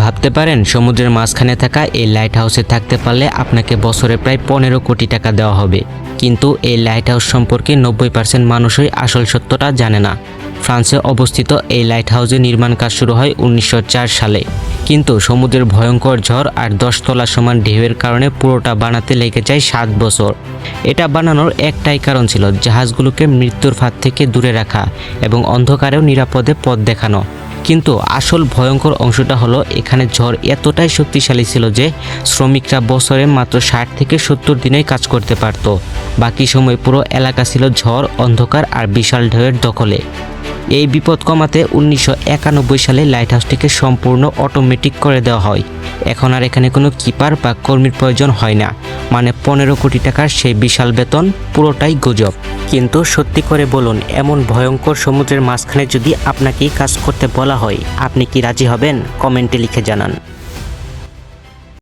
ভাবতে পারেন সমুদ্রের মাঝখানে থাকা এই লাইট হাউসে থাকতে পারলে আপনাকে বছরে প্রায় 15 কোটি টাকা দেওয়া হবে। কিন্তু এই লাইট হাউস সম্পর্কে 90% মানুষই আসল সত্যটা জানে না। ফ্রান্সে অবস্থিত এই লাইট হাউসের নির্মাণ কাজ শুরু হয় 1904 সালে, কিন্তু সমুদ্রের ভয়ঙ্কর ঝড় আর 10 তলা সমান ঢেউয়ের কারণে পুরোটা বানাতে লেগে যায় 7 বছর। এটা বানানোর একটাই কারণ ছিল জাহাজগুলোকে মৃত্যুর ফাঁদ থেকে দূরে রাখা এবং অন্ধকারেও নিরাপদে পথ দেখানো। কিন্তু আসল ভয়ঙ্কর অংশটা হলো এখানে ঝড় এতটাই শক্তিশালী ছিল যে শ্রমিকরা বছরে মাত্র 60 থেকে 70 দিনেই কাজ করতে পারত। বাকি সময় পুরো এলাকা ছিল ঝড়, অন্ধকার আর বিশাল ঢেউয়ের দখলে। এই বিপদ কমাতে 1991 সালে লাইট হাউসটিকে সম্পূর্ণ অটোমেটিক করে দেওয়া হয়। এখন আর এখানে কোনো কিপার বা কর্মীর প্রয়োজন হয় না। মানে 15 কোটি টাকার সেই বিশাল বেতন পুরোটাই গুজব। কিন্তু সত্যি করে বলুন, এমন ভয়ঙ্কর সমুদ্রের মাঝখানে যদি আপনাকে কাজ করতে বলা হয়, আপনি কি রাজি হবেন? কমেন্টে লিখে জানান।